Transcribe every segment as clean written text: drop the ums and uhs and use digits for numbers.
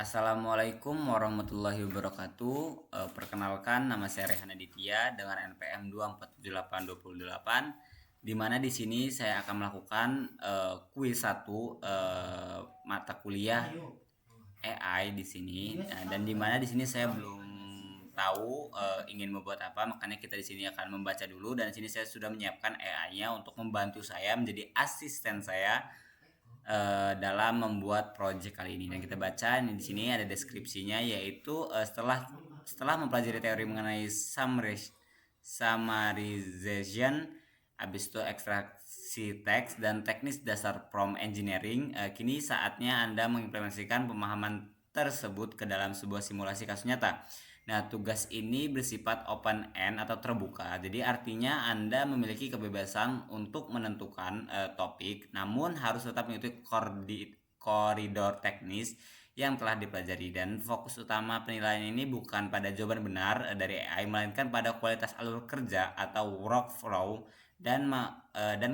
Assalamualaikum warahmatullahi wabarakatuh. Perkenalkan, nama saya Rehan Aditya dengan NPM 2478208, di mana di sini saya akan melakukan kuis satu mata kuliah AI di sini. Dan di mana di sini saya belum tahu ingin membuat apa, makanya kita di sini akan membaca dulu, dan di sini saya sudah menyiapkan AI-nya untuk membantu saya menjadi asisten saya dalam membuat project kali ini. Dan kita baca ini, di sini ada deskripsinya, yaitu setelah mempelajari teori mengenai summarization, habis itu ekstraksi teks dan teknis dasar prompt engineering, kini saatnya Anda mengimplementasikan pemahaman tersebut ke dalam sebuah simulasi kasus nyata. Nah, tugas ini bersifat open end atau terbuka. Jadi artinya Anda memiliki kebebasan untuk menentukan topik, namun harus tetap mengikuti koridor teknis yang telah dipelajari. Dan fokus utama penilaian ini bukan pada jawaban benar dari AI, melainkan pada kualitas alur kerja atau workflow dan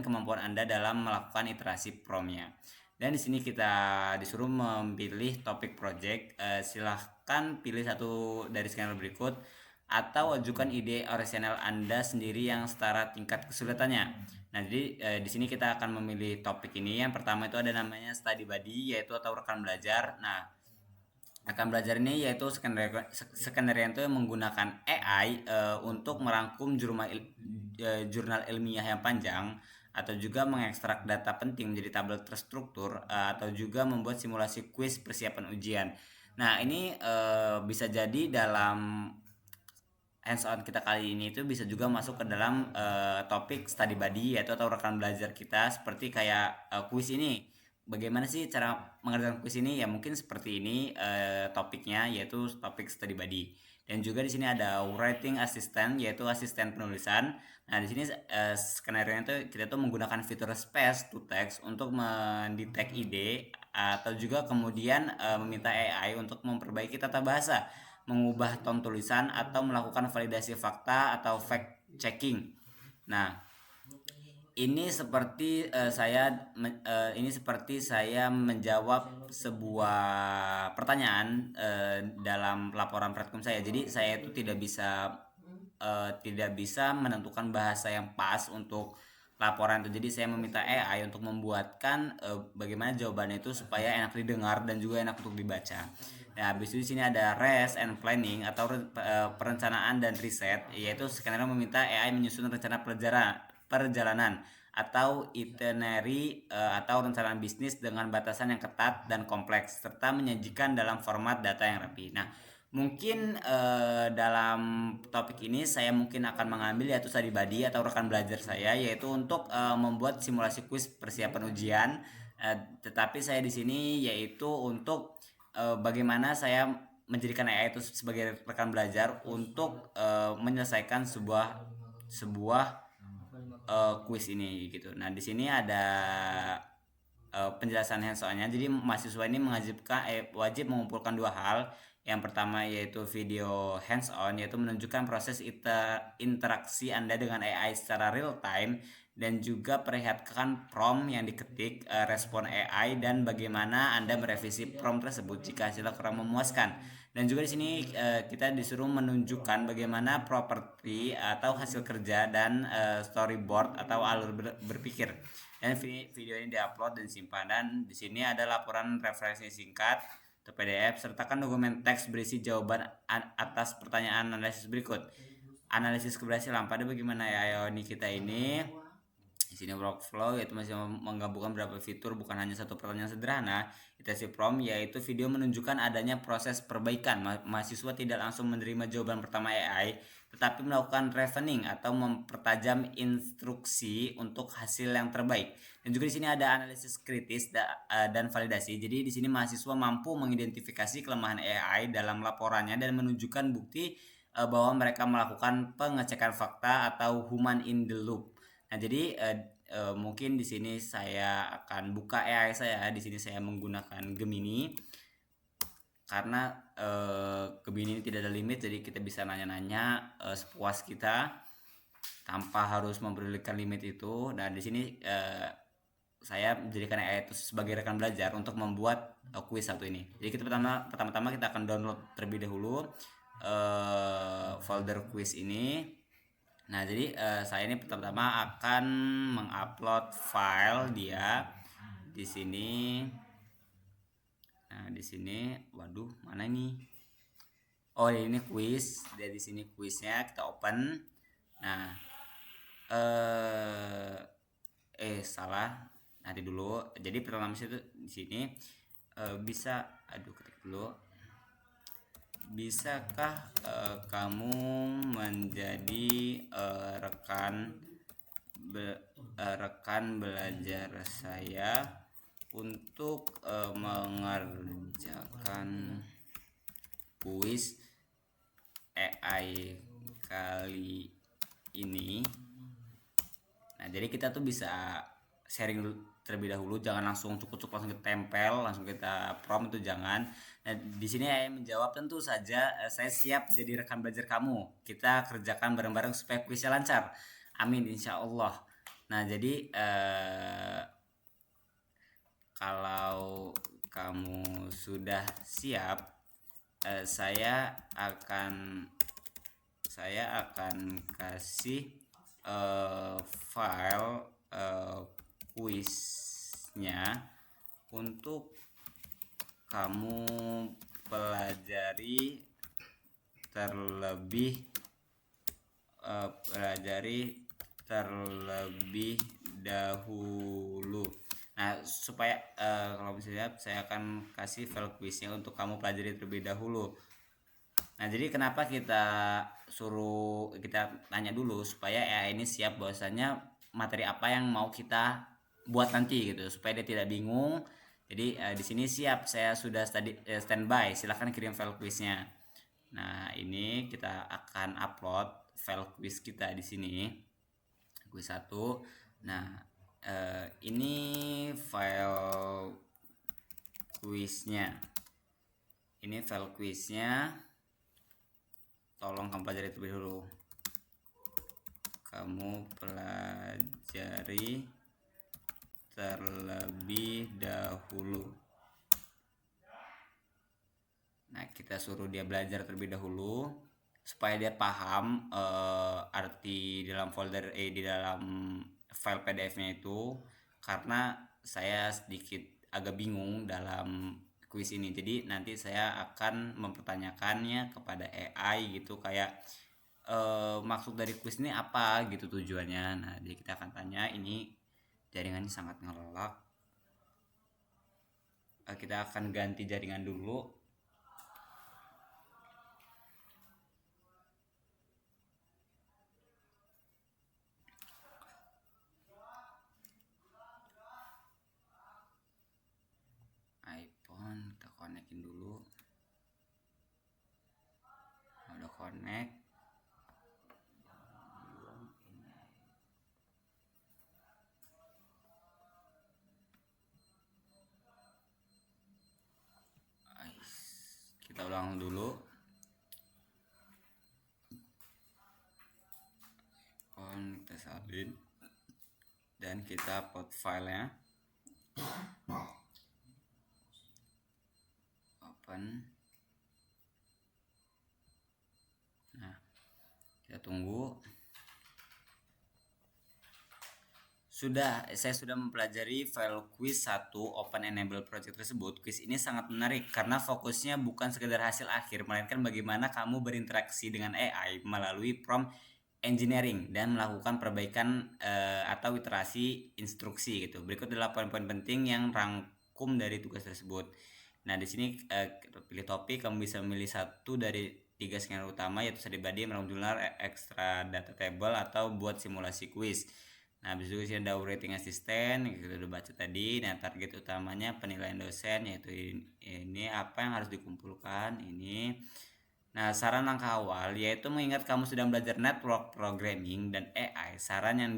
kemampuan Anda dalam melakukan iterasi promptnya. Dan di sini kita disuruh memilih topik project. Silahkan pilih satu dari skenario berikut atau ajukan ide orisinal Anda sendiri yang setara tingkat kesulitannya. Nah, jadi di sini kita akan memilih topik ini. Yang pertama itu ada namanya study buddy, yaitu atau rekan belajar. Nah, rekan belajar ini yaitu skenario itu menggunakan AI untuk merangkum jurnal ilmiah yang panjang, atau juga mengekstrak data penting menjadi tabel terstruktur, atau juga membuat simulasi kuis persiapan ujian. Nah, ini bisa jadi dalam hands on kita kali ini itu bisa juga masuk ke dalam topik study buddy, yaitu atau rekan belajar kita, seperti kayak kuis ini. Bagaimana sih cara mengerjakan kuis ini? Ya mungkin seperti ini topiknya, yaitu topik study buddy. Dan juga di sini ada writing assistant, yaitu asisten penulisan. Nah, di sini skenario itu kita tuh menggunakan fitur space to text untuk mendetek ide, atau juga kemudian meminta AI untuk memperbaiki tata bahasa, mengubah tone tulisan, atau melakukan validasi fakta atau fact checking. Nah, ini seperti saya menjawab sebuah pertanyaan dalam laporan praktikum saya. Jadi saya itu tidak bisa menentukan bahasa yang pas untuk laporan itu. Jadi saya meminta AI untuk membuatkan bagaimana jawabannya itu supaya enak didengar dan juga enak untuk dibaca. Nah, habis itu di sini ada rest and planning atau perencanaan dan riset, yaitu skenario meminta AI menyusun rencana perjalanan atau itinerary atau rencana bisnis dengan batasan yang ketat dan kompleks, serta menyajikan dalam format data yang rapi. Nah, mungkin dalam topik ini saya mungkin akan mengambil yaitu study buddy atau rekan belajar saya, yaitu untuk membuat simulasi kuis persiapan ujian. Tetapi saya di sini yaitu untuk bagaimana saya menjadikan AI itu sebagai rekan belajar untuk menyelesaikan sebuah kuis ini gitu. Nah, di sini ada penjelasan hands-on-nya. Jadi mahasiswa ini wajib mengumpulkan dua hal. Yang pertama yaitu video hands-on, yaitu menunjukkan proses interaksi Anda dengan AI secara real time, dan juga perlihatkan prompt yang diketik, respon AI, dan bagaimana Anda merevisi prompt tersebut jika hasilnya kurang memuaskan. Dan juga di sini kita disuruh menunjukkan bagaimana properti atau hasil kerja dan storyboard atau alur berpikir. Dan video ini diupload dan disimpan. Dan di sini ada laporan referensi singkat atau PDF, sertakan dokumen teks berisi jawaban atas pertanyaan analisis berikut. Analisis keberhasilan pada bagaimana ya ini kita ini. Di sini workflow, yaitu masih menggabungkan beberapa fitur, bukan hanya satu pertanyaan sederhana. Iterasi prompt, yaitu video menunjukkan adanya proses perbaikan. Mahasiswa tidak langsung menerima jawaban pertama AI, tetapi melakukan refining atau mempertajam instruksi untuk hasil yang terbaik. Dan juga di sini ada analisis kritis dan validasi. Jadi di sini mahasiswa mampu mengidentifikasi kelemahan AI dalam laporannya dan menunjukkan bukti bahwa mereka melakukan pengecekan fakta atau human in the loop. Nah, jadi mungkin di sini saya akan buka AI saya. Di sini saya menggunakan Gemini karena Gemini ini tidak ada limit, jadi kita bisa nanya-nanya sepuas kita tanpa harus memberikan limit itu. Nah, di sini saya menjadikan AI itu sebagai rekan belajar untuk membuat kuis satu ini. Jadi kita pertama-tama kita akan download terlebih dahulu folder kuis ini. Nah, jadi saya ini pertama-tama akan mengupload file dia di sini. Nah, di sini, waduh, mana ini? Oh, ini kuis. Dari sini kuisnya kita open. Nah, salah. Nanti dulu. Jadi pertama itu di sini bisa, ketik dulu. Bisakah kamu menjadi rekan belajar saya untuk mengerjakan kuis AI kali ini? Nah, jadi kita tuh bisa sharing terlebih dahulu, jangan langsung cukup langsung kita tempel, langsung kita prompt, itu jangan. Nah, di sini saya menjawab, tentu saja saya siap jadi rekan belajar kamu. Kita kerjakan bareng-bareng supaya kuisnya lancar. Amin, insya Allah. Nah, jadi kalau kamu sudah siap, saya akan kasih file kuisnya untuk kamu pelajari terlebih dahulu. Nah, supaya kalau misalnya saya akan kasih file kuisnya untuk kamu pelajari terlebih dahulu. Nah, jadi kenapa kita tanya dulu supaya AI ini siap bahwasanya materi apa yang mau kita buat nanti gitu, supaya dia tidak bingung. Jadi di sini siap, saya sudah standby, silahkan kirim file kuisnya. Nah, ini kita akan upload file kuis kita di sini, kuis 1. Nah, ini file kuisnya. Ini file kuisnya. Tolong kamu pelajari terlebih dulu. Kamu pelajari terlebih dahulu. Nah, kita suruh dia belajar terlebih dahulu supaya dia paham arti dalam folder di dalam file PDF-nya itu, karena saya sedikit agak bingung dalam kuis ini. Jadi nanti saya akan mempertanyakannya kepada AI gitu, kayak maksud dari kuis ini apa gitu, tujuannya. Nah, jadi kita akan tanya. Ini jaringannya sangat ngelelak. Kita akan ganti jaringan dulu. iPhone kita konekin dulu. Udah connect. Kita ulang dulu. Kita salin dan kita upload filenya. Open. Nah, kita tunggu. Saya sudah mempelajari file kuis 1 Open Enable Project tersebut. Kuis ini sangat menarik karena fokusnya bukan sekedar hasil akhir, melainkan bagaimana kamu berinteraksi dengan AI melalui prompt engineering dan melakukan perbaikan atau iterasi instruksi gitu. Berikut adalah poin-poin penting yang rangkum dari tugas tersebut. Nah, di sini pilih topik, kamu bisa memilih satu dari 3 skenario utama, yaitu study buddy, random journal, extra data table, atau buat simulasi kuis. Nah, habis itu ada rating asisten, kita udah baca tadi. Nah, target utamanya penilaian dosen, yaitu ini apa yang harus dikumpulkan ini. Nah, saran langkah awal yaitu mengingat kamu sedang belajar network programming dan AI. Saran yang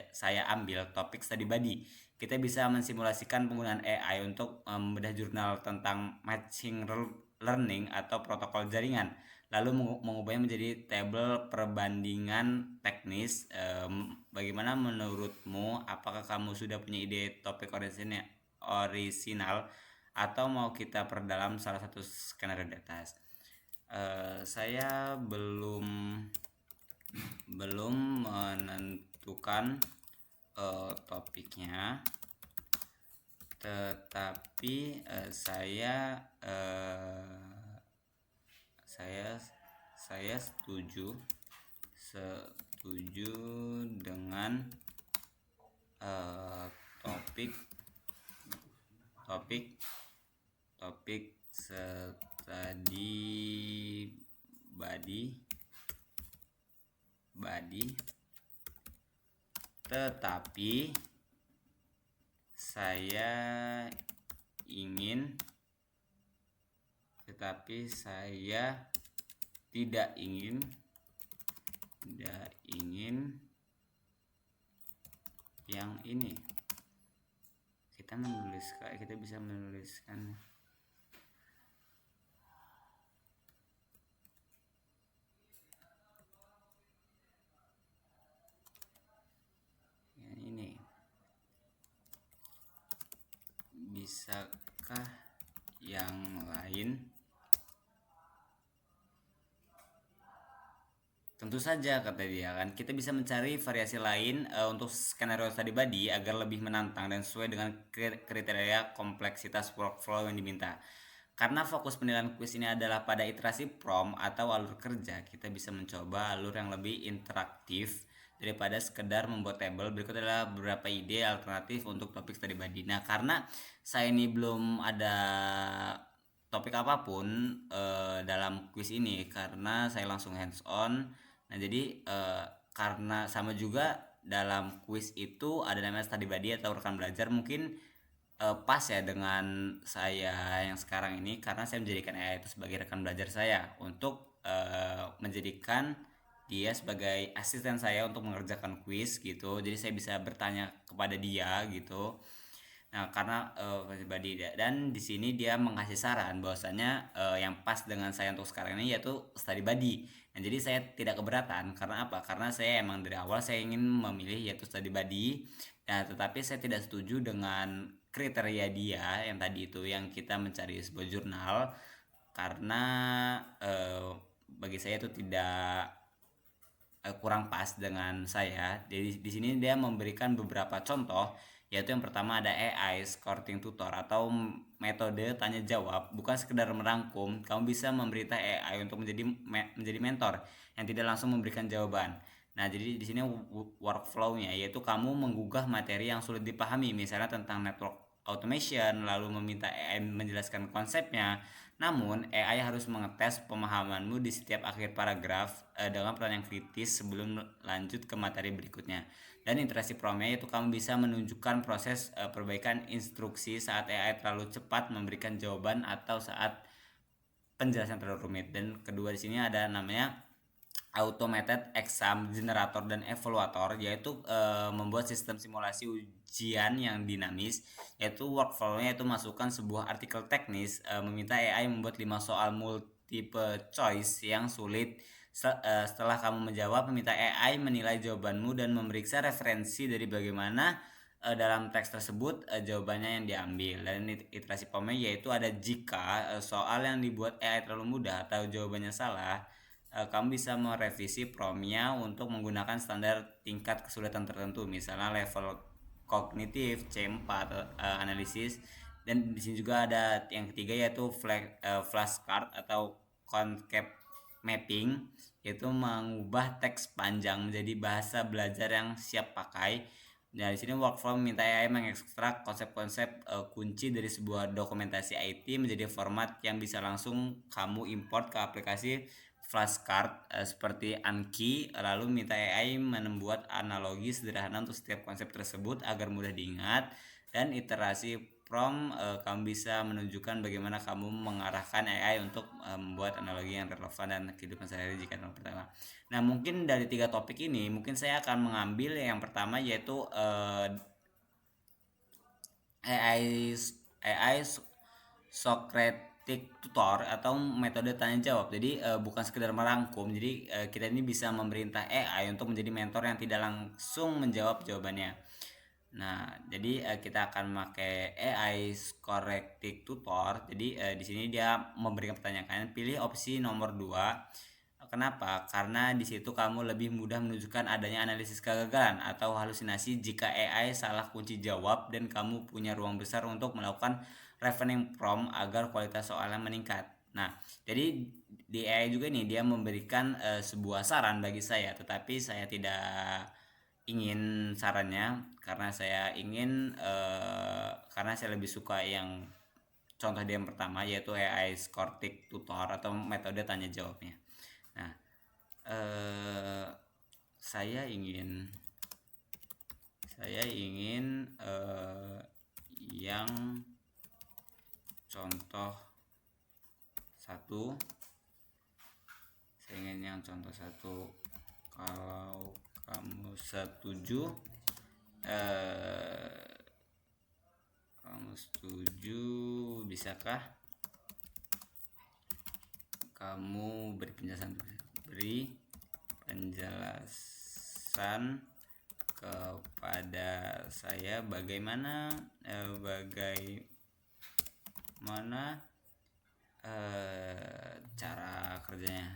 saya ambil topik study buddy. Kita bisa mensimulasikan penggunaan AI untuk membedah jurnal tentang machine learning atau protokol jaringan. lalu mengubahnya menjadi tabel perbandingan teknis. Bagaimana menurutmu? Apakah kamu sudah punya ide topik orisinal atau mau kita perdalam salah satu skenario di atas? Saya belum menentukan topiknya, tetapi saya setuju dengan topik study body, tetapi saya tidak ingin yang ini. Kita bisa menuliskan yang ini. Bisakah yang lain? Tentu saja, kata dia kan. Kita bisa mencari variasi lain untuk skenario study body agar lebih menantang dan sesuai dengan kriteria kompleksitas workflow yang diminta. Karena fokus penilaian kuis ini adalah pada iterasi prompt atau alur kerja, kita bisa mencoba alur yang lebih interaktif daripada sekedar membuat tabel. Berikut adalah beberapa ide alternatif untuk topik study body. Nah, karena saya ini belum ada topik apapun dalam kuis ini, karena saya langsung hands on. Nah, jadi karena sama juga dalam kuis itu ada namanya study body atau rekan belajar, mungkin pas ya dengan saya yang sekarang ini, karena saya menjadikan AI itu sebagai rekan belajar saya untuk menjadikan dia sebagai asisten saya untuk mengerjakan kuis gitu. Jadi saya bisa bertanya kepada dia gitu. Nah, karena pribadi dan di sini dia mengasih saran bahwasanya yang pas dengan saya untuk sekarang ini yaitu study buddy. Nah, jadi saya tidak keberatan. Karena apa? Karena saya emang dari awal saya ingin memilih yaitu study buddy. Nah, tetapi saya tidak setuju dengan kriteria dia yang tadi itu, yang kita mencari sebuah jurnal, karena bagi saya itu tidak kurang pas dengan saya. Jadi di sini dia memberikan beberapa contoh, yaitu yang pertama ada AI Scouting Tutor atau metode tanya jawab, bukan sekedar merangkum. Kamu bisa memberitahu AI untuk menjadi mentor yang tidak langsung memberikan jawaban. Nah, jadi di sini workflow-nya yaitu kamu menggugah materi yang sulit dipahami, misalnya tentang network automation, lalu meminta AI menjelaskan konsepnya. Namun, AI harus mengetes pemahamanmu di setiap akhir paragraf dengan pertanyaan kritis sebelum lanjut ke materi berikutnya. Dan iterasi prompt-nya itu kamu bisa menunjukkan proses perbaikan instruksi saat AI terlalu cepat memberikan jawaban atau saat penjelasan terlalu rumit. Dan kedua di sini ada namanya automated exam generator dan evaluator, yaitu membuat sistem simulasi ujian yang dinamis, yaitu workflow-nya itu masukkan sebuah artikel teknis, meminta AI membuat 5 soal multiple choice yang sulit. Setelah kamu menjawab, meminta AI menilai jawabanmu dan memeriksa referensi dari bagaimana dalam teks tersebut jawabannya yang diambil. Dan iterasi prompt yaitu ada jika soal yang dibuat AI terlalu mudah atau jawabannya salah, kamu bisa merevisi prompt-nya untuk menggunakan standar tingkat kesulitan tertentu, misalnya level kognitif C4 analisis. Dan di sini juga ada yang ketiga yaitu flashcard atau concept mapping, yaitu mengubah teks panjang menjadi bahasa belajar yang siap pakai. Nah, di sini workflow meminta AI mengekstrak konsep-konsep kunci dari sebuah dokumentasi IT menjadi format yang bisa langsung kamu import ke aplikasi flashcard seperti Anki, lalu minta AI membuat analogi sederhana untuk setiap konsep tersebut agar mudah diingat. Dan iterasi prompt, kamu bisa menunjukkan bagaimana kamu mengarahkan AI untuk membuat analogi yang relevan dan kehidupan sehari-hari jika pertama. Nah, mungkin dari 3 topik ini mungkin saya akan mengambil yang pertama, yaitu AI Socrates tutor atau metode tanya jawab. Jadi bukan sekedar merangkum. Jadi kita ini bisa memerintah AI untuk menjadi mentor yang tidak langsung menjawab jawabannya. Nah, jadi kita akan memakai AI Corrective Tutor. Jadi di sini dia memberikan pertanyaan, pilih opsi nomor 2. Kenapa? Karena di situ kamu lebih mudah menunjukkan adanya analisis kegagalan atau halusinasi jika AI salah kunci jawab, dan kamu punya ruang besar untuk melakukan refining prompt agar kualitas soalnya meningkat. Nah, jadi di AI juga nih dia memberikan sebuah saran bagi saya, tetapi saya tidak ingin sarannya karena saya ingin karena saya lebih suka yang contoh dia yang pertama, yaitu AI Cortic Tutor atau metode tanya jawabnya. Nah, saya ingin yang contoh satu. Saya ingin yang contoh satu. Kalau kamu setuju, bisakah kamu beri penjelasan kepada saya bagaimana cara kerjanya.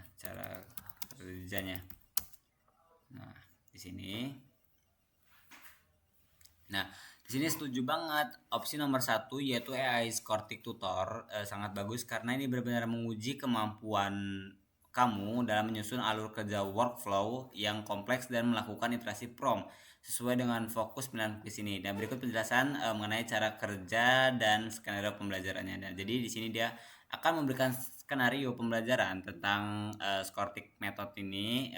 Nah, di sini setuju banget opsi nomor 1, yaitu AI Cortic Tutor. Sangat bagus karena ini benar-benar menguji kemampuan kamu dalam menyusun alur kerja workflow yang kompleks dan melakukan iterasi prompt sesuai dengan fokus pilihan quiz ini. Dan berikut penjelasan mengenai cara kerja dan skenario pembelajarannya. Dan jadi di sini dia akan memberikan skenario pembelajaran tentang Cortic method ini.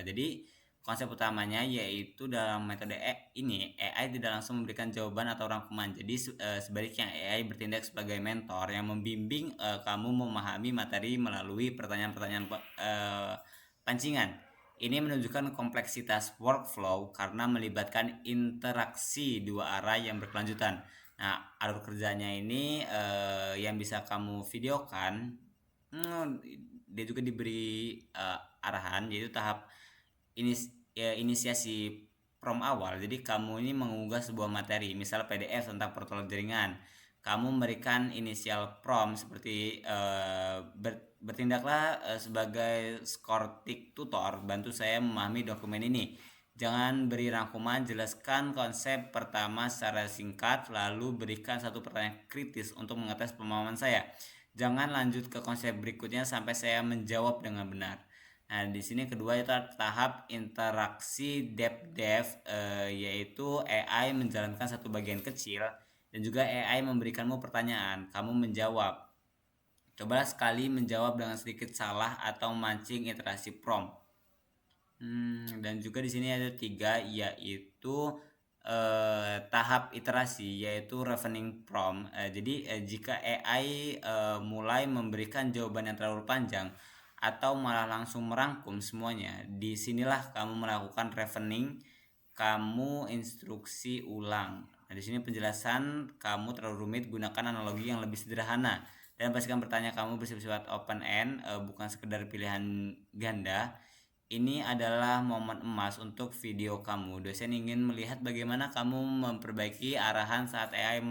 Jadi konsep utamanya yaitu dalam metode ini AI tidak langsung memberikan jawaban atau rangkuman. Jadi sebaliknya AI bertindak sebagai mentor yang membimbing kamu memahami materi melalui pertanyaan-pertanyaan pancingan. Ini menunjukkan kompleksitas workflow karena melibatkan interaksi dua arah yang berkelanjutan. Nah, alur kerjanya ini yang bisa kamu videokan, dia juga diberi arahan, yaitu tahap inisiasi prompt awal. Jadi kamu ini mengunggah sebuah materi, misal PDF tentang protokol jaringan. Kamu memberikan inisial prompt seperti bertindaklah sebagai Cortic tutor, bantu saya memahami dokumen ini. Jangan beri rangkuman, jelaskan konsep pertama secara singkat, lalu berikan satu pertanyaan kritis untuk mengetes pemahaman saya. Jangan lanjut ke konsep berikutnya sampai saya menjawab dengan benar. Nah, di sini kedua itu tahap interaksi dev, yaitu AI menjalankan satu bagian kecil dan juga AI memberikanmu pertanyaan, kamu menjawab. Cobalah sekali menjawab dengan sedikit salah atau mancing iterasi prompt. Dan juga di sini ada 3, yaitu tahap iterasi, yaitu refining prompt. Jadi jika AI mulai memberikan jawaban yang terlalu panjang atau malah langsung merangkum semuanya, disinilah kamu melakukan refining, kamu instruksi ulang. Nah, di sini penjelasan kamu terlalu rumit, gunakan analogi yang lebih sederhana dan pastikan pertanyaan kamu bersifat open end, bukan sekedar pilihan ganda. Ini adalah momen emas untuk video kamu. Dosen ingin melihat bagaimana kamu memperbaiki arahan saat AI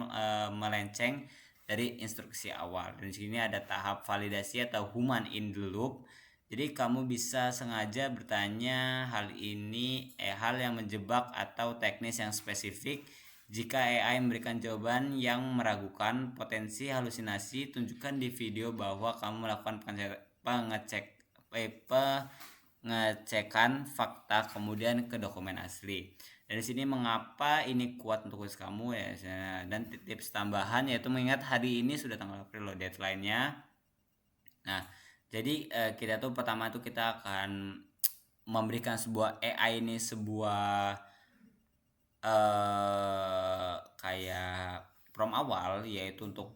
melenceng dari instruksi awal. Dan di sini ada tahap validasi atau human in the loop. Jadi kamu bisa sengaja bertanya hal yang menjebak atau teknis yang spesifik. Jika AI memberikan jawaban yang meragukan potensi halusinasi, tunjukkan di video bahwa kamu melakukan pengecekan fakta kemudian ke dokumen asli. Dan di sini mengapa ini kuat untuk quiz kamu ya. Dan tips tambahan yaitu mengingat hari ini sudah tanggal April deadline-nya. Nah, jadi kita tuh pertama tuh kita akan memberikan sebuah AI ini sebuah kayak prompt awal, yaitu untuk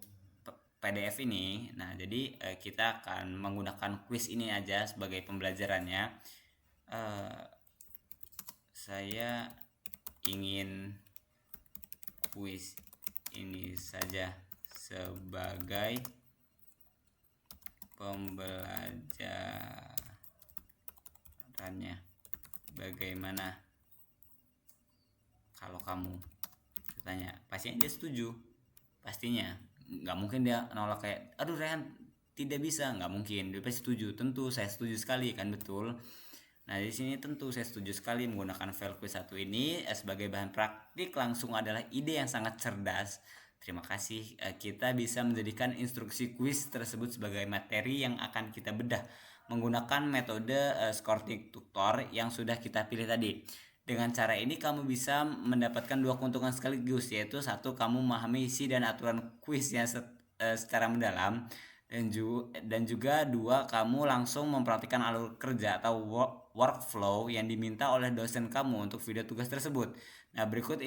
PDF ini. Nah, jadi kita akan menggunakan quiz ini aja sebagai pembelajarannya. Saya ingin quiz ini saja sebagai pembelajarannya bagaimana kalau kamu? Tanya, pastinya dia setuju, pastinya nggak mungkin dia nolak kayak aduh Rehan tidak bisa, nggak mungkin, dia pasti setuju. Tentu saya setuju sekali kan, betul. Nah di sini tentu saya setuju sekali menggunakan file quiz 1 ini sebagai bahan praktik langsung adalah ide yang sangat cerdas. Terima kasih, kita bisa menjadikan instruksi quiz tersebut sebagai materi yang akan kita bedah menggunakan metode Scortic Tutor yang sudah kita pilih tadi. Dengan cara ini kamu bisa mendapatkan dua keuntungan sekaligus, yaitu satu, kamu memahami isi dan aturan kuisnya secara mendalam, dan juga dua, kamu langsung mempraktikkan alur kerja atau workflow yang diminta oleh dosen kamu untuk video tugas tersebut. Nah, berikut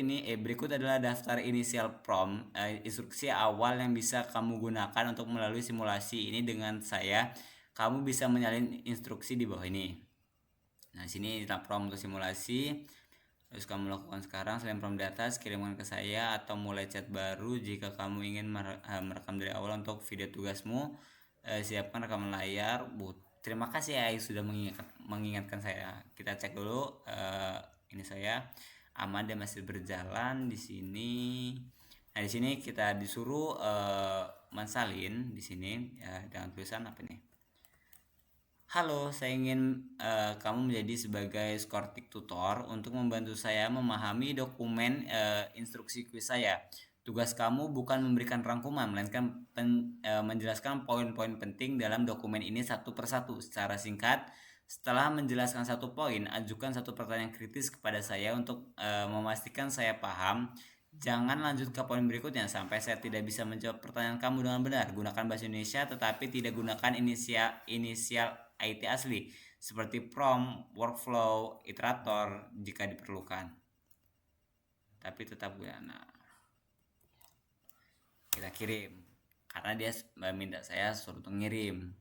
adalah daftar inisial prompt, instruksi awal yang bisa kamu gunakan untuk melalui simulasi ini dengan saya. Kamu bisa menyalin instruksi di bawah ini. Nah, sini prompt untuk simulasi. Terus kamu lakukan sekarang, selain prompt di atas, kirimkan ke saya atau mulai chat baru jika kamu ingin merekam dari awal untuk video tugasmu. Siapkan rekaman layar. Terima kasih ya sudah mengingatkan saya. Kita cek dulu. Ini saya aman dan masih berjalan di sini. Nah, di sini kita disuruh mensalin di sini dengan tulisan apa nih? Halo, saya ingin kamu menjadi sebagai Scortic Tutor untuk membantu saya memahami dokumen instruksi kuis saya. Tugas kamu bukan memberikan rangkuman, melainkan menjelaskan poin-poin penting dalam dokumen ini satu persatu secara singkat. Setelah menjelaskan satu poin, ajukan satu pertanyaan kritis kepada saya untuk memastikan saya paham. Jangan lanjut ke poin berikutnya sampai saya tidak bisa menjawab pertanyaan kamu dengan benar. Gunakan bahasa Indonesia tetapi tidak gunakan inisial IT asli seperti prompt, workflow, iterator jika diperlukan. Tapi tetap gunakan. Kita kirim karena dia minta saya suruh ngirim.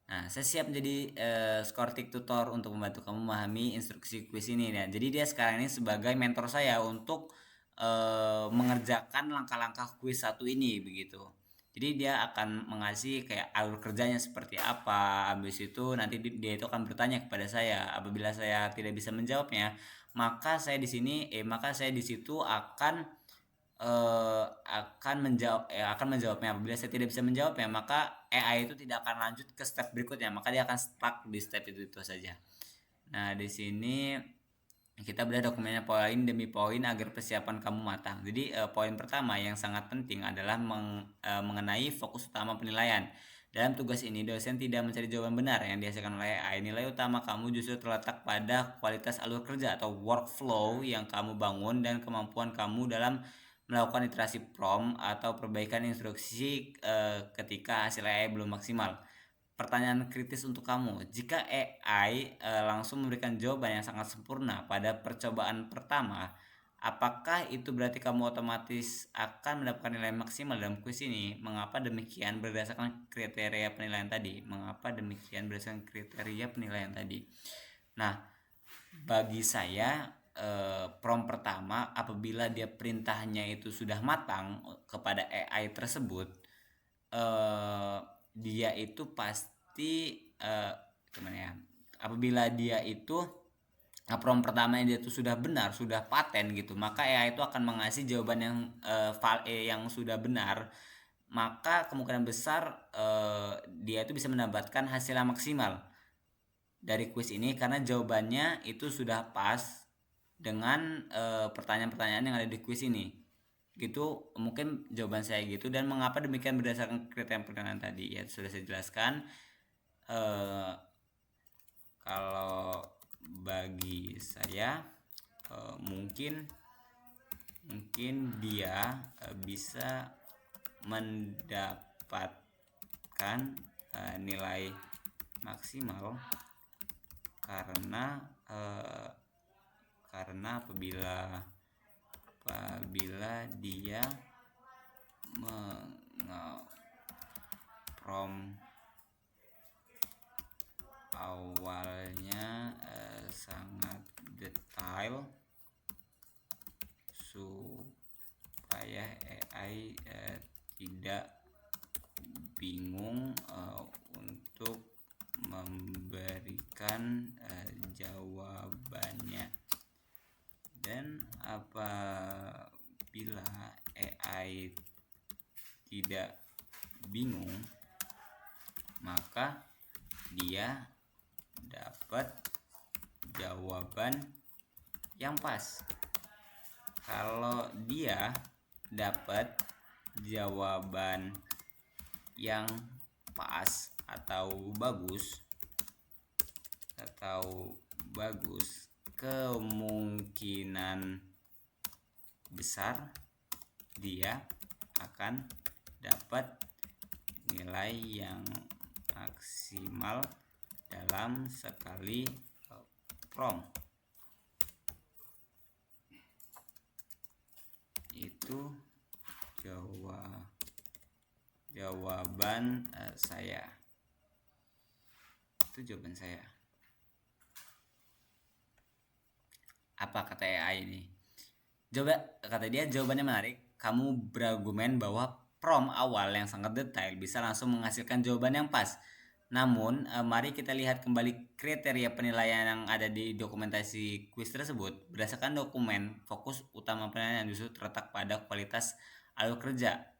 Nah, saya siap menjadi Scortic Tutor untuk membantu kamu memahami instruksi kuis ini. Nah, jadi dia sekarang ini sebagai mentor saya untuk mengerjakan langkah-langkah kuis 1 ini begitu. Jadi dia akan mengasih kayak alur kerjanya seperti apa. Habis itu nanti dia itu akan bertanya kepada saya. Apabila saya tidak bisa menjawabnya, maka saya di situ akan menjawabnya. Apabila saya tidak bisa menjawabnya, maka AI itu tidak akan lanjut ke step berikutnya, maka dia akan stuck di step itu saja. Nah, di sini kita bedah dokumennya poin demi poin agar persiapan kamu matang. Jadi poin pertama yang sangat penting adalah mengenai fokus utama penilaian. Dalam tugas ini dosen tidak mencari jawaban benar yang dihasilkan oleh AI. Nilai utama kamu justru terletak pada kualitas alur kerja atau workflow yang kamu bangun dan kemampuan kamu dalam melakukan iterasi prompt atau perbaikan instruksi ketika hasil AI belum maksimal. Pertanyaan kritis untuk kamu, jika AI langsung memberikan jawaban yang sangat sempurna pada percobaan pertama, apakah itu berarti kamu otomatis akan mendapatkan nilai maksimal dalam kuis ini? Mengapa demikian berdasarkan kriteria penilaian tadi? Nah, bagi saya prompt pertama, apabila dia perintahnya itu sudah matang kepada AI tersebut, dia itu pasti apabila dia itu prompt pertamanya dia itu sudah benar, sudah paten gitu, maka AI itu akan mengasih jawaban yang sudah benar. Maka kemungkinan besar dia itu bisa mendapatkan hasil yang maksimal dari kuis ini karena jawabannya itu sudah pas dengan pertanyaan-pertanyaan yang ada di kuis ini. Gitu mungkin jawaban saya gitu. Dan mengapa demikian berdasarkan kriteria penilaian tadi ya sudah saya jelaskan. Kalau bagi saya mungkin dia bisa mendapatkan nilai maksimal karena apabila dia prompt awalnya sangat detail supaya AI tidak bingung jawabannya. Dan apabila AI tidak bingung, maka dia dapat jawaban yang pas. Kalau dia dapat jawaban yang pas atau bagus, kemungkinan besar dia akan dapat nilai yang maksimal dalam sekali prompt. Itu jawaban saya. Itu jawaban saya. Apa kata AI ini? Kata dia jawabannya menarik. Kamu berargumen bahwa prompt awal yang sangat detail bisa langsung menghasilkan jawaban yang pas. Namun, mari kita lihat kembali kriteria penilaian yang ada di dokumentasi kuis tersebut. Berdasarkan dokumen, fokus utama penilaian justru terletak pada kualitas alur kerja,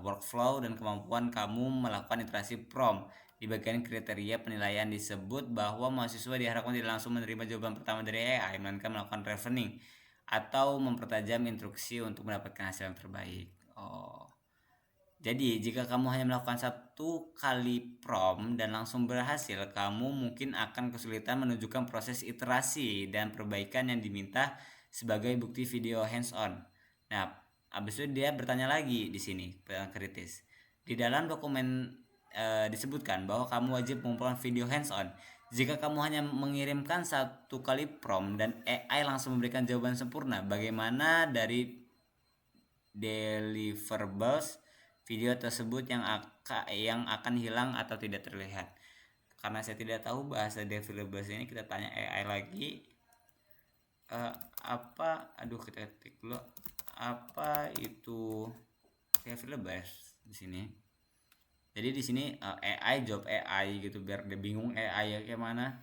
workflow, dan kemampuan kamu melakukan iterasi prompt. Di bagian kriteria penilaian disebut bahwa mahasiswa diharapkan tidak langsung menerima jawaban pertama dari AI, melainkan melakukan reasoning atau mempertajam instruksi untuk mendapatkan hasil yang terbaik. Jadi jika kamu hanya melakukan satu kali prompt dan langsung berhasil, kamu mungkin akan kesulitan menunjukkan proses iterasi dan perbaikan yang diminta sebagai bukti video hands-on. Nah, habis itu dia bertanya lagi di sini, pertanyaan kritis. Di dalam dokumen disebutkan bahwa kamu wajib mengumpulkan video hands-on. Jika kamu hanya mengirimkan satu kali prompt dan AI langsung memberikan jawaban sempurna, bagaimana dari deliverables video tersebut yang akan hilang atau tidak terlihat? Karena saya tidak tahu bahasa deliverables ini, kita tanya AI lagi. Kita ketik dulu apa itu deliverables di sini. Jadi di sini AI jawab AI gitu, biar dia bingung AI ya kayak mana.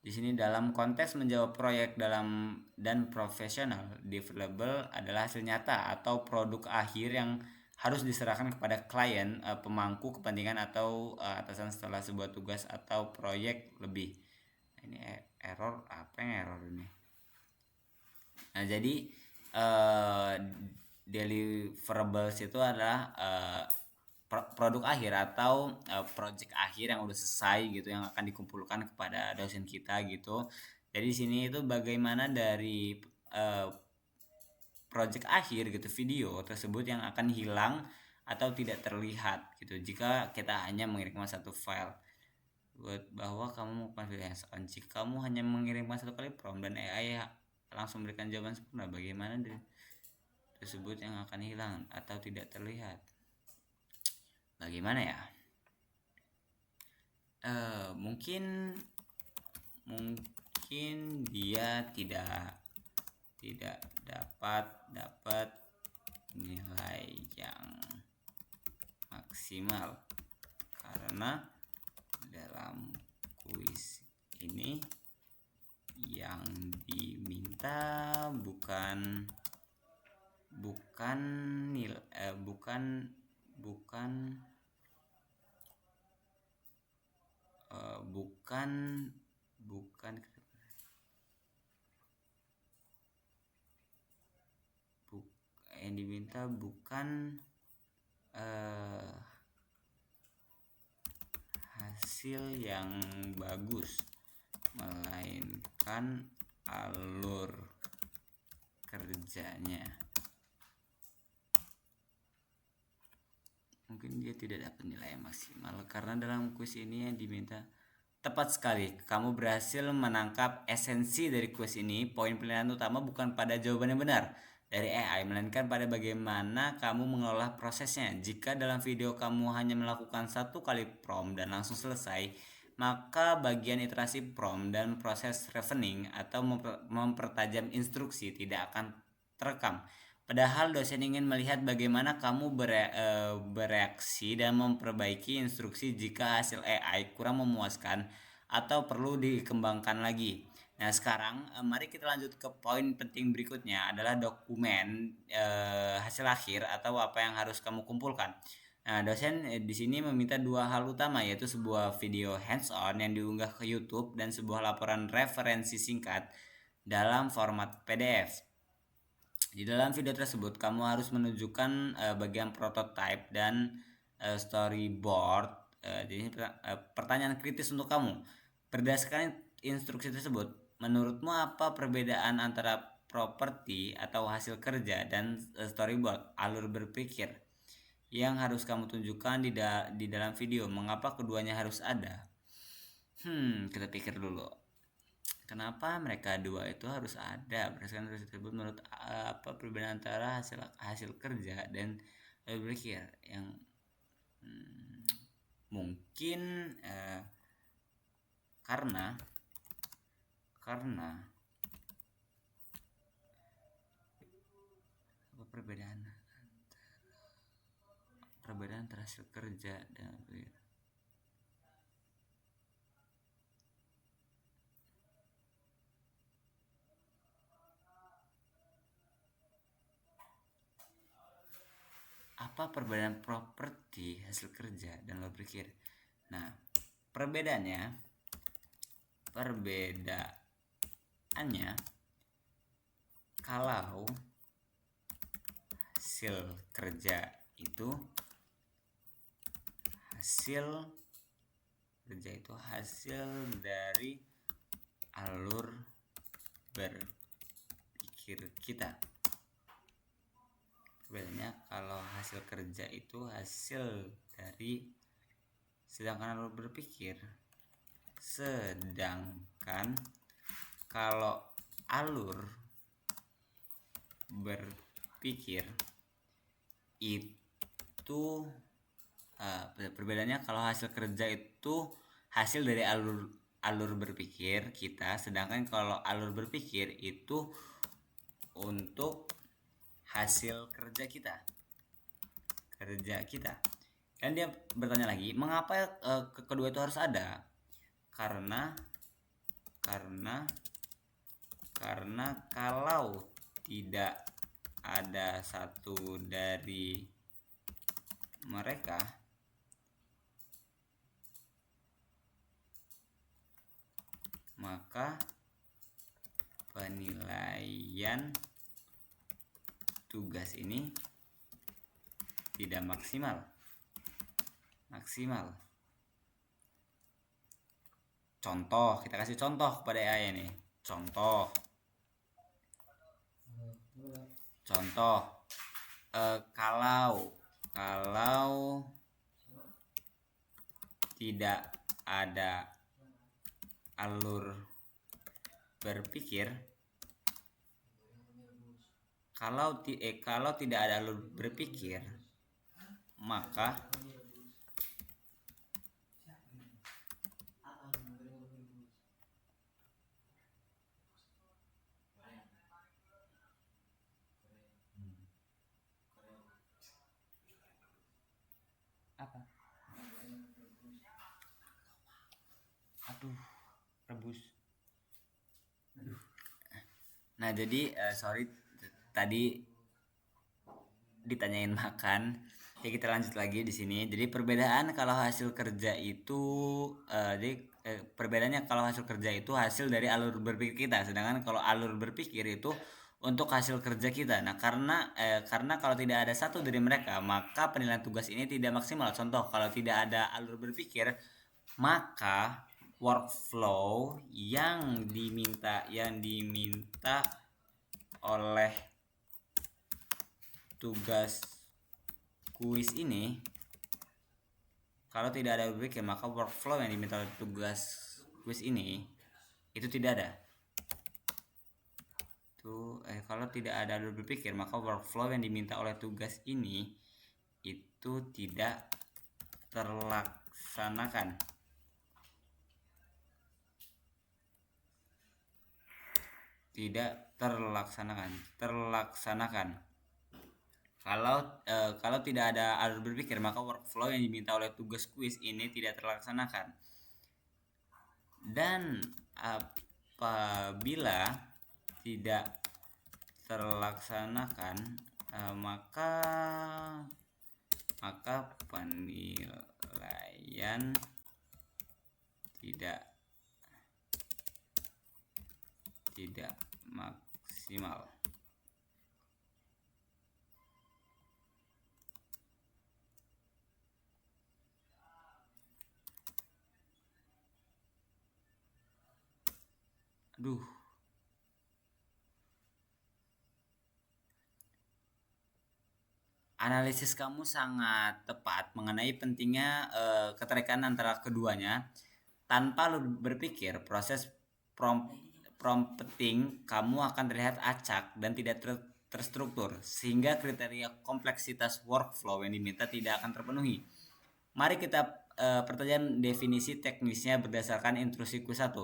Di sini dalam konteks menjawab proyek dan profesional, deliverable adalah hasil nyata atau produk akhir yang harus diserahkan kepada klien, pemangku kepentingan atau atasan setelah sebuah tugas atau proyek lebih. Ini error ini? Nah, jadi deliverables itu adalah produk akhir atau project akhir yang udah selesai gitu, yang akan dikumpulkan kepada dosen kita gitu. Jadi di sini itu bagaimana dari project akhir gitu, video tersebut yang akan hilang atau tidak terlihat gitu jika kita hanya mengirimkan satu file. Buat bahwa kamu melakukan video hands-on, jika kamu hanya mengirimkan satu kali prompt dan AI langsung memberikan jawaban sempurna, bagaimana dari tersebut yang akan hilang atau tidak terlihat? Bagaimana ya? Mungkin dia tidak dapat nilai yang maksimal karena dalam kuis ini yang diminta bukan yang diminta bukan hasil yang bagus, melainkan alur kerjanya. Mungkin dia tidak dapat nilai yang maksimal karena dalam kuis ini yang diminta tepat sekali. Kamu berhasil menangkap esensi dari kuis ini. Poin penilaian utama bukan pada jawaban yang benar dari AI, melainkan pada bagaimana kamu mengelola prosesnya. Jika dalam video kamu hanya melakukan satu kali prompt dan langsung selesai, maka bagian iterasi prompt dan proses reasoning atau mempertajam instruksi tidak akan terekam. Padahal dosen ingin melihat bagaimana kamu bereaksi dan memperbaiki instruksi jika hasil AI kurang memuaskan atau perlu dikembangkan lagi. Nah, sekarang mari kita lanjut ke poin penting berikutnya adalah dokumen hasil akhir atau apa yang harus kamu kumpulkan. Nah, dosen di sini meminta dua hal utama, yaitu sebuah video hands-on yang diunggah ke YouTube dan sebuah laporan referensi singkat dalam format PDF. Di dalam video tersebut kamu harus menunjukkan bagian prototype dan storyboard. Jadi pertanyaan kritis untuk kamu. Berdasarkan instruksi tersebut, menurutmu apa perbedaan antara properti atau hasil kerja dan storyboard alur berpikir yang harus kamu tunjukkan di dalam video? Mengapa keduanya harus ada? Kita pikir dulu. Kenapa mereka dua itu harus ada? Berdasarkan riset tersebut, menurut apa perbedaan antara hasil kerja dan berpikir yang mungkin karena apa perbedaan antara hasil kerja dan berpikir. Apa perbedaan properti hasil kerja dan lo berpikir? Nah, perbedaannya kalau hasil kerja itu hasil dari alur berpikir kita. Sebenarnya kalau hasil kerja itu hasil dari, sedangkan alur berpikir, sedangkan kalau alur berpikir itu perbedaannya kalau hasil kerja itu hasil dari alur berpikir kita, sedangkan kalau alur berpikir itu untuk hasil kerja kita. Dan dia bertanya lagi, mengapa kedua itu harus ada? Karena kalau tidak ada satu dari mereka, maka penilaian tugas ini tidak maksimal. Contoh, kita kasih contoh kepada AI ini. Contoh, kalau tidak ada alur berpikir, kalau tidak ada alur berpikir, maka rebus. Nah, jadi sorry tadi ditanyain makan. Ya, kita lanjut lagi di sini. Jadi perbedaan kalau hasil kerja itu perbedaannya kalau hasil kerja itu hasil dari alur berpikir kita, sedangkan kalau alur berpikir itu untuk hasil kerja kita. Nah, karena kalau tidak ada satu dari mereka, maka penilaian tugas ini tidak maksimal. Contoh, kalau tidak ada alur berpikir, maka workflow yang diminta oleh tugas kuis ini, kalau tidak ada berpikir, maka workflow yang diminta oleh tugas kuis ini itu tidak ada. Kalau tidak ada alur berpikir, maka workflow yang diminta oleh tugas ini itu tidak terlaksanakan. Kalau tidak ada alur berpikir, maka workflow yang diminta oleh tugas kuis ini tidak terlaksanakan. Dan apabila tidak terlaksanakan, maka penilaian tidak maksimal. Analisis kamu sangat tepat mengenai pentingnya keterkaitan antara keduanya. Tanpa lu berpikir, proses prompting kamu akan terlihat acak dan tidak terstruktur, sehingga kriteria kompleksitas workflow yang diminta tidak akan terpenuhi. Mari kita pertajam definisi teknisnya berdasarkan intrusi Q1,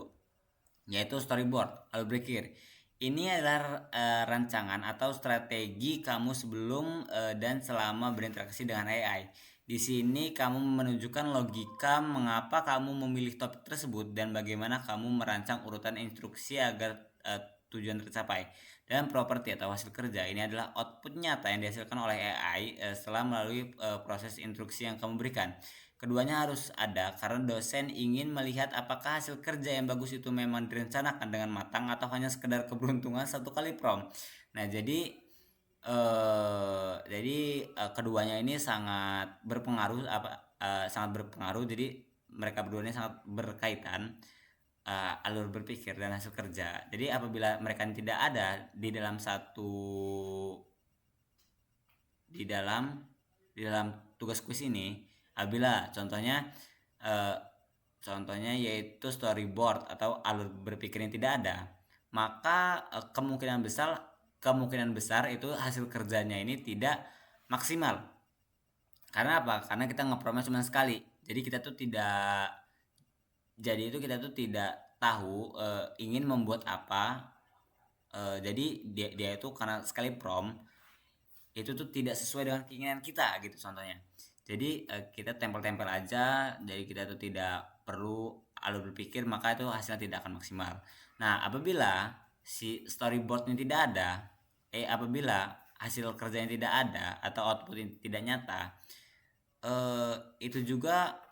yaitu storyboard. Lalu berpikir, ini adalah rancangan atau strategi kamu sebelum dan selama berinteraksi dengan AI. Di sini kamu menunjukkan logika mengapa kamu memilih topik tersebut dan bagaimana kamu merancang urutan instruksi agar tujuan tercapai. Dan properti atau hasil kerja ini adalah output nyata yang dihasilkan oleh AI setelah melalui proses instruksi yang kamu berikan. Keduanya harus ada karena dosen ingin melihat apakah hasil kerja yang bagus itu memang direncanakan dengan matang atau hanya sekedar keberuntungan satu kali prompt. Nah, jadi keduanya ini sangat berpengaruh jadi mereka berdua ini sangat berkaitan, alur berpikir dan hasil kerja. Jadi apabila mereka tidak ada di dalam tugas kuis ini, apabila contohnya yaitu storyboard atau alur berpikir yang tidak ada, maka kemungkinan besar itu hasil kerjanya ini tidak maksimal. Karena apa? Karena kita ngepromnya cuma sekali. Jadi kita tuh tidak tahu ingin membuat apa. Jadi dia itu karena sekali prompt itu tuh tidak sesuai dengan keinginan kita gitu contohnya. Jadi kita tempel-tempel aja, jadi kita tuh tidak perlu alur berpikir, maka itu hasilnya tidak akan maksimal. Nah, apabila si storyboardnya tidak ada, apabila hasil kerjanya tidak ada atau output tidak nyata, itu juga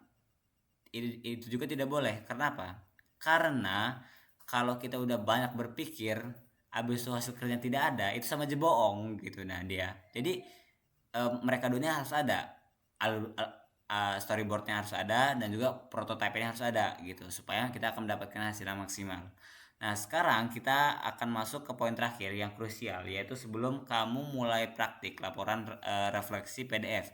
tidak boleh. Karena apa? Karena kalau kita udah banyak berpikir habis itu hasil kerjanya tidak ada, itu sama aja bohong gitu. Nah, jadi mereka dunia harus ada, storyboardnya harus ada, dan juga prototipe-nya harus ada gitu, supaya kita akan mendapatkan hasil yang maksimal. Nah, sekarang kita akan masuk ke poin terakhir yang krusial, yaitu sebelum kamu mulai praktik laporan refleksi PDF.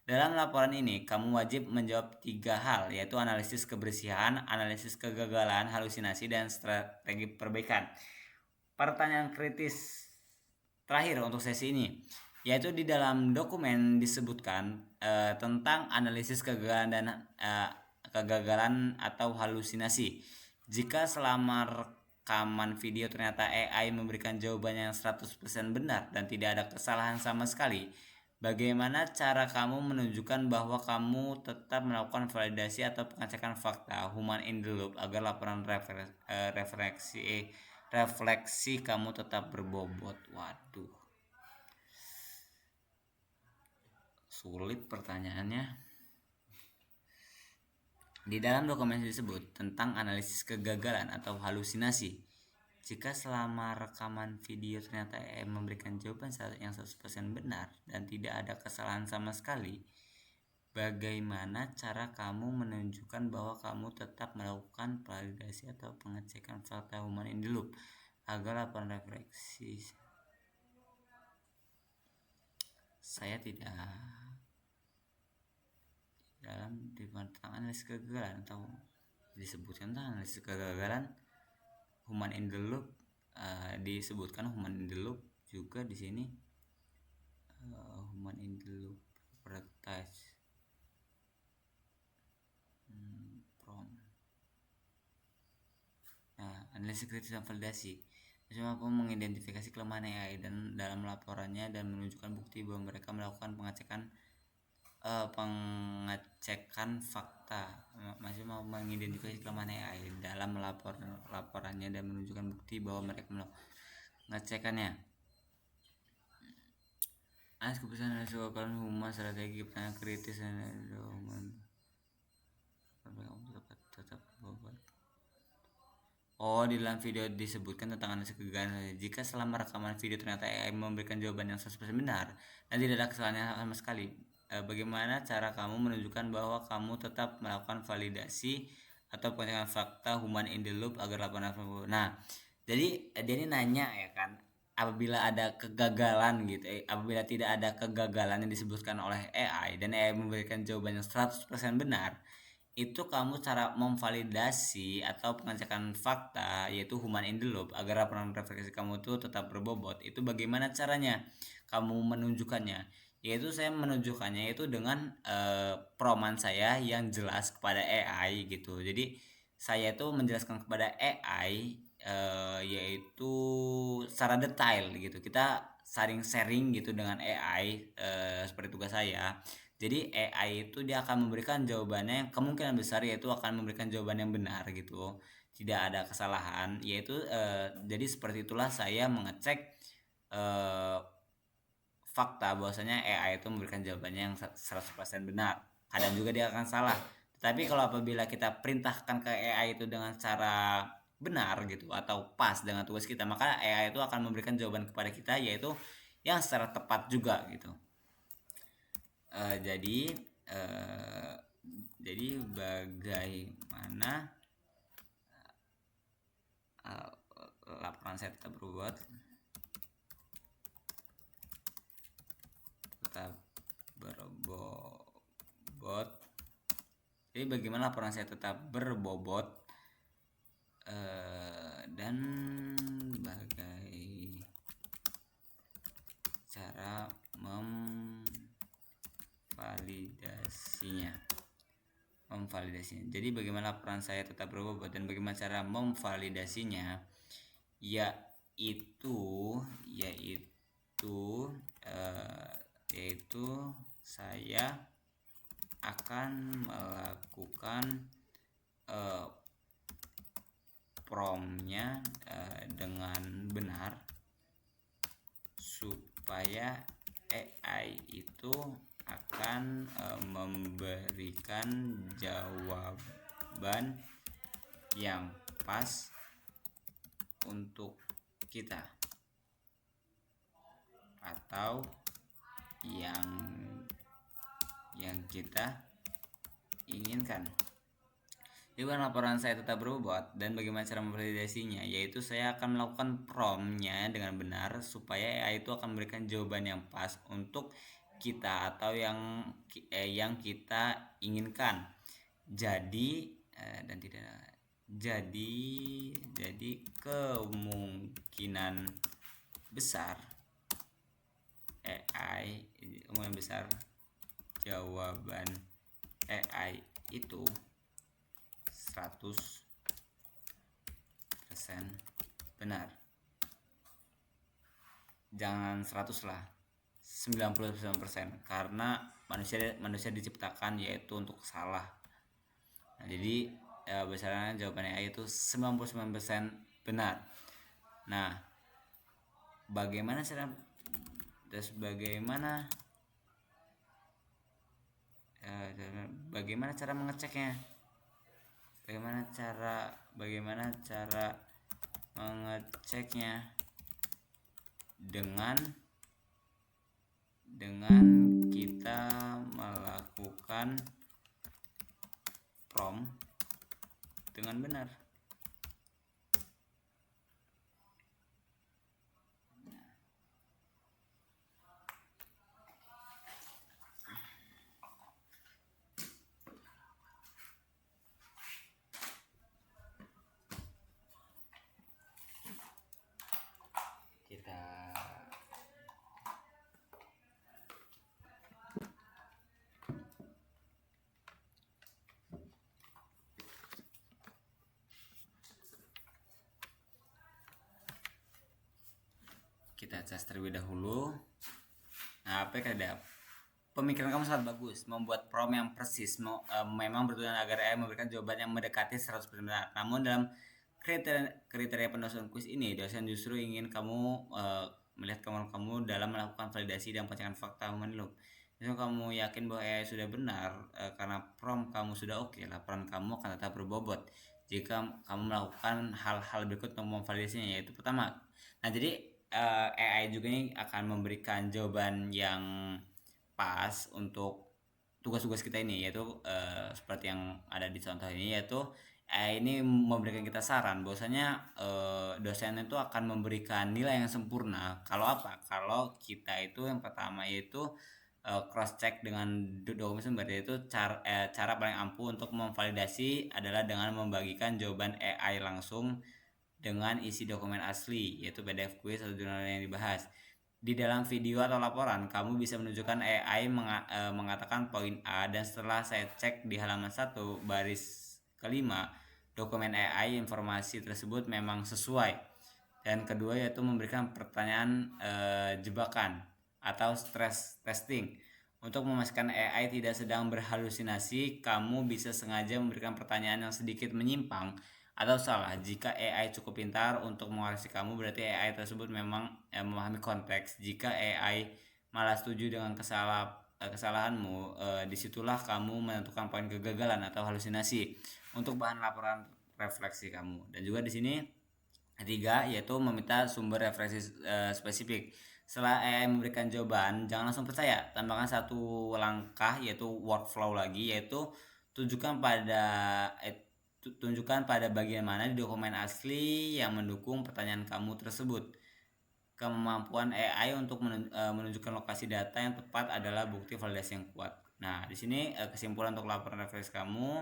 Dalam laporan ini, kamu wajib menjawab 3 hal, yaitu analisis kebersihan, analisis kegagalan, halusinasi, dan strategi perbaikan. Pertanyaan kritis terakhir untuk sesi ini, yaitu di dalam dokumen disebutkan tentang analisis kegagalan atau halusinasi. Jika selama rekaman video ternyata AI memberikan jawaban yang 100% benar dan tidak ada kesalahan sama sekali, bagaimana cara kamu menunjukkan bahwa kamu tetap melakukan validasi atau pengecekan fakta human in the loop agar laporan refleksi kamu tetap berbobot? Waduh, sulit pertanyaannya. Di dalam dokumen disebut tentang analisis kegagalan atau halusinasi. Jika selama rekaman video ternyata AI memberikan jawaban yang 100% benar dan tidak ada kesalahan sama sekali, bagaimana cara kamu menunjukkan bahwa kamu tetap melakukan validasi atau pengecekan fakta human in the loop agar laporan refleksi saya tidak dalam tentang analisis kegagalan atau disebutkan tentang analisis kegagalan human in the loop. Disebutkan human in the loop juga di sini, human in the loop practice prompt. Nah, analisis kritis dan validasi mampu mengidentifikasi kelemahan AI dan dalam laporannya dan menunjukkan bukti bahwa mereka melakukan pengecekan fakta fakta, masih mau mengidentifikasi kelemahan AI dalam laporannya dan menunjukkan bukti bahwa mereka mengecekannya. Anas keputusan harus dilakukan humas strategi pertanyaan kritis dan tetap bobot. Oh, di dalam video disebutkan tentang analisis kegagalan. Jika selama rekaman video ternyata AI memberikan jawaban yang 100% benar dan tidak ada kesalahan sama sekali, bagaimana cara kamu menunjukkan bahwa kamu tetap melakukan validasi atau pengecekan fakta human in the loop agar laporan. Nah, jadi dia ini nanya ya kan, apabila ada kegagalan gitu, apabila tidak ada kegagalan yang disebutkan oleh AI dan AI memberikan jawaban yang 100% benar, itu kamu cara memvalidasi atau pengecekan fakta yaitu human in the loop agar laporan refleksi kamu itu tetap berbobot. Itu bagaimana caranya kamu menunjukkannya? Yaitu saya menunjukkannya itu dengan proman saya yang jelas kepada AI gitu. Jadi saya itu menjelaskan kepada AI yaitu secara detail gitu. Kita saling sharing gitu dengan AI seperti tugas saya. Jadi AI itu dia akan memberikan jawabannya yang kemungkinan besar yaitu akan memberikan jawaban yang benar gitu, tidak ada kesalahan. Yaitu jadi seperti itulah saya mengecek fakta bahwasanya AI itu memberikan jawabannya yang 100% benar. Kadang juga dia akan salah. Tapi kalau apabila kita perintahkan ke AI itu dengan cara benar gitu atau pas dengan tugas kita, maka AI itu akan memberikan jawaban kepada kita yaitu yang secara tepat juga gitu. Jadi bagaimana laporan saya tetap berbobot, jadi bagaimana laporan saya tetap berbobot dan bagai cara memvalidasinya. Jadi bagaimana laporan saya tetap berbobot dan bagaimana cara memvalidasinya, yaitu saya akan melakukan promptnya dengan benar supaya AI itu akan memberikan jawaban yang pas untuk kita atau yang kita inginkan. Jadi laporan saya tetap berbobot dan bagaimana cara memvalidasinya, yaitu saya akan melakukan promptnya dengan benar supaya AI itu akan memberikan jawaban yang pas untuk kita atau yang kita inginkan. Jadi kemungkinan besar jawaban AI itu 100% benar. Jangan 100 lah, 99%, karena manusia diciptakan yaitu untuk salah. Nah, jadi besarnya jawaban AI itu 99% benar. Nah, bagaimana cara mengeceknya? Bagaimana cara mengeceknya? Dengan kita melakukan prompt dengan benar. Kita cas terlebih dahulu. Nah, apa yang Pemikiran kamu sangat bagus. Membuat prompt yang persis memang bertujuan agar AI memberikan jawaban yang mendekati 100% benar. Namun dalam kriteria penyusunan kuis ini, dosen justru ingin kamu melihat kamu dalam melakukan validasi dan pengecekan fakta human loop. Jika kamu yakin bahwa AI sudah benar karena prompt kamu sudah oke, laporan kamu akan tetap berbobot. Jika kamu melakukan hal-hal berikut untuk memvalidasinya, yaitu pertama, nah jadi AI juga ini akan memberikan jawaban yang pas untuk tugas-tugas kita ini, yaitu seperti yang ada di contoh ini, yaitu ini memberikan kita saran bahwasanya dosen itu akan memberikan nilai yang sempurna kalau apa, kalau kita itu yang pertama yaitu cross check dengan dokumen sumber, yaitu cara paling ampuh untuk memvalidasi adalah dengan membagikan jawaban AI langsung dengan isi dokumen asli, yaitu PDF quiz atau jurnal yang dibahas. Di dalam video atau laporan, kamu bisa menunjukkan AI mengatakan poin A, dan setelah saya cek di halaman 1 baris kelima, dokumen AI informasi tersebut memang sesuai. Dan kedua yaitu memberikan pertanyaan jebakan atau stress testing. Untuk memastikan AI tidak sedang berhalusinasi, kamu bisa sengaja memberikan pertanyaan yang sedikit menyimpang atau salah. Jika AI cukup pintar untuk mengoreksi kamu, berarti AI tersebut memang memahami konteks. Jika AI malah setuju dengan kesalahanmu, disitulah kamu menentukan poin kegagalan atau halusinasi untuk bahan laporan refleksi kamu. Dan juga di sini ketiga yaitu meminta sumber referensi spesifik. Setelah AI memberikan jawaban, jangan langsung percaya. Tambahkan satu langkah yaitu workflow lagi, yaitu tunjukkan pada bagian mana di dokumen asli yang mendukung pertanyaan kamu tersebut. Kemampuan AI untuk menunjukkan lokasi data yang tepat adalah bukti validasi yang kuat. Nah, di sini kesimpulan untuk laporan refleksi kamu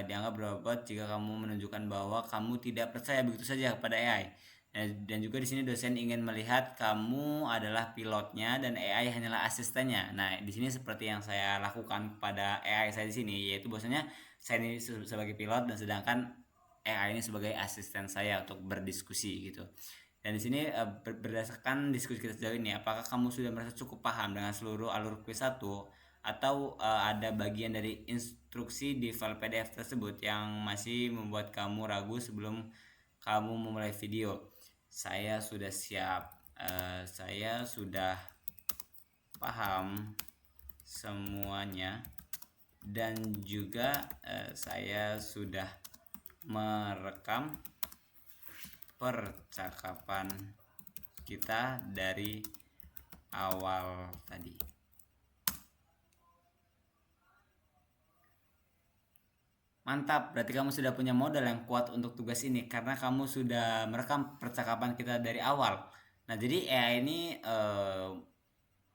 dianggap berbobot jika kamu menunjukkan bahwa kamu tidak percaya begitu saja kepada AI. Dan juga di sini dosen ingin melihat kamu adalah pilotnya dan AI hanyalah asistennya. Nah, di sini seperti yang saya lakukan kepada AI saya di sini, yaitu bahwasanya saya ini sebagai pilot dan sedangkan AI ini sebagai asisten saya untuk berdiskusi gitu. Dan di sini berdasarkan diskusi kita sejauh ini, apakah kamu sudah merasa cukup paham dengan seluruh alur kuis 1 atau ada bagian dari instruksi di file PDF tersebut yang masih membuat kamu ragu sebelum kamu memulai video? Saya sudah siap, saya sudah paham semuanya, dan juga saya sudah merekam percakapan kita dari awal tadi. Mantap, berarti kamu sudah punya modal yang kuat untuk tugas ini karena kamu sudah merekam percakapan kita dari awal. Nah, jadi AI ini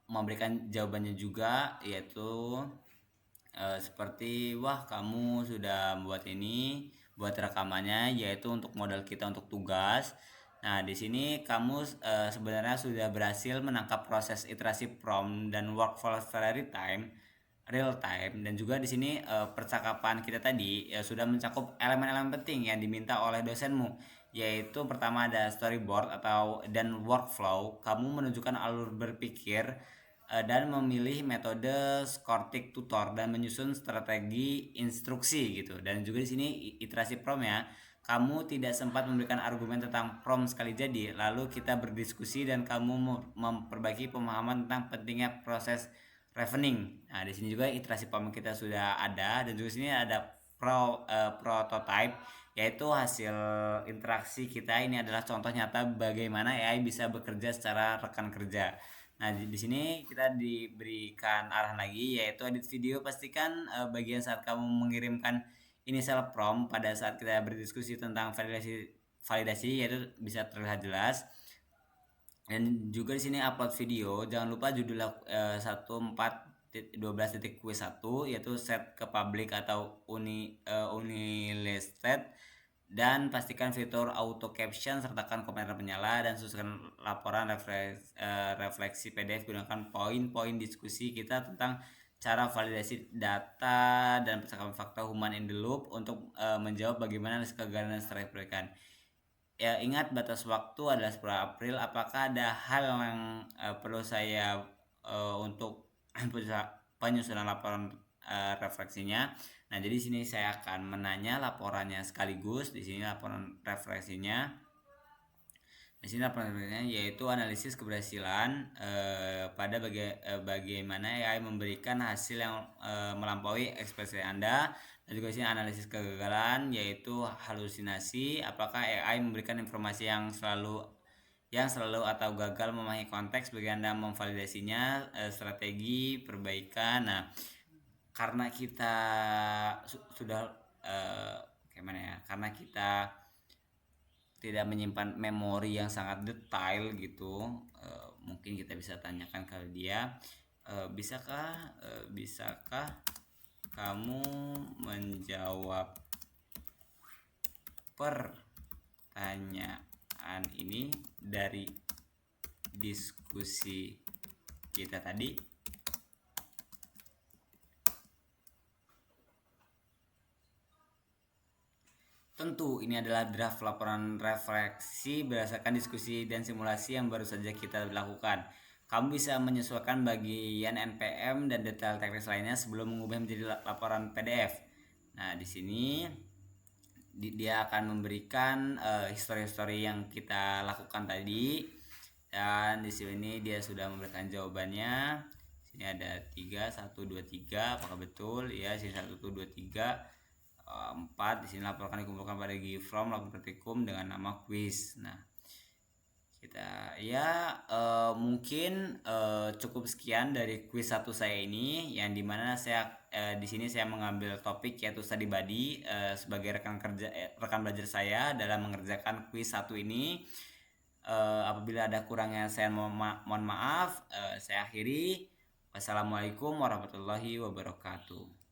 memberikan jawabannya juga, yaitu seperti wah kamu sudah membuat ini, buat rekamannya, yaitu untuk modal kita untuk tugas. Nah, di sini kamu sebenarnya sudah berhasil menangkap proses iterasi prompt dan workflow secara real time, dan juga di sini percakapan kita tadi sudah mencakup elemen-elemen penting yang diminta oleh dosenmu, yaitu pertama ada storyboard dan workflow. Kamu menunjukkan alur berpikir dan memilih metode Scortic tutor dan menyusun strategi instruksi gitu. Dan juga di sini iterasi prompt ya. Kamu tidak sempat memberikan argumen tentang prompt sekali jadi, lalu kita berdiskusi dan kamu memperbaiki pemahaman tentang pentingnya proses reasoning. Nah, di sini juga iterasi prompt kita sudah ada, dan juga di sini ada prototype, yaitu hasil interaksi kita. Ini adalah contoh nyata bagaimana AI bisa bekerja secara rekan kerja. Nah, di sini kita diberikan arahan lagi, yaitu edit video. Pastikan bagian saat kamu mengirimkan initial prompt pada saat kita berdiskusi tentang validasi yaitu bisa terlihat jelas. Dan juga di sini upload video, jangan lupa judul 14.12.quiz1 yaitu set ke public atau unlisted, dan pastikan fitur auto caption, sertakan komentar penyala, dan susun laporan refleksi PDF. Gunakan poin-poin diskusi kita tentang cara validasi data dan percakapan fakta human in the loop untuk menjawab bagaimana kegagalan setelah diberikan. Ya, ingat batas waktu adalah 10 April. Apakah ada hal yang perlu saya untuk penyusunan laporan refleksinya. Nah, jadi sini saya akan menanya laporannya sekaligus. Di sini laporan refleksinya. Di sini laporan refleksinya yaitu analisis keberhasilan pada bagaimana AI memberikan hasil yang melampaui ekspektasi Anda. Dan juga di sini analisis kegagalan yaitu halusinasi. Apakah AI memberikan informasi yang selalu atau gagal memahami konteks bagi Anda memvalidasinya, strategi perbaikan. Nah, karena kita sudah karena kita tidak menyimpan memori yang sangat detail gitu, mungkin kita bisa tanyakan ke dia, bisakah kamu menjawab pertanyaan ini dari diskusi kita tadi. Tentu ini adalah draft laporan refleksi berdasarkan diskusi dan simulasi yang baru saja kita lakukan. Kamu bisa menyesuaikan bagian NPM dan detail teknis lainnya sebelum mengubah menjadi laporan PDF. Nah, di sini dia akan memberikan histori-histori yang kita lakukan tadi, dan di sini dia sudah memberikan jawabannya. Sini ada 3, 1, 2, 3, apakah betul? Ya, sini 1, 2, 3, 4. Di sini laporkan dikumpulkan pada GIFROM laporan praktikum dengan nama quiz. Nah, kita mungkin cukup sekian dari quiz 1 saya ini, yang dimana saya di sini saya mengambil topik yaitu study buddy sebagai rekan belajar saya dalam mengerjakan quiz 1 ini. Apabila ada kurangnya saya mohon maaf. Saya akhiri. Wassalamualaikum warahmatullahi wabarakatuh.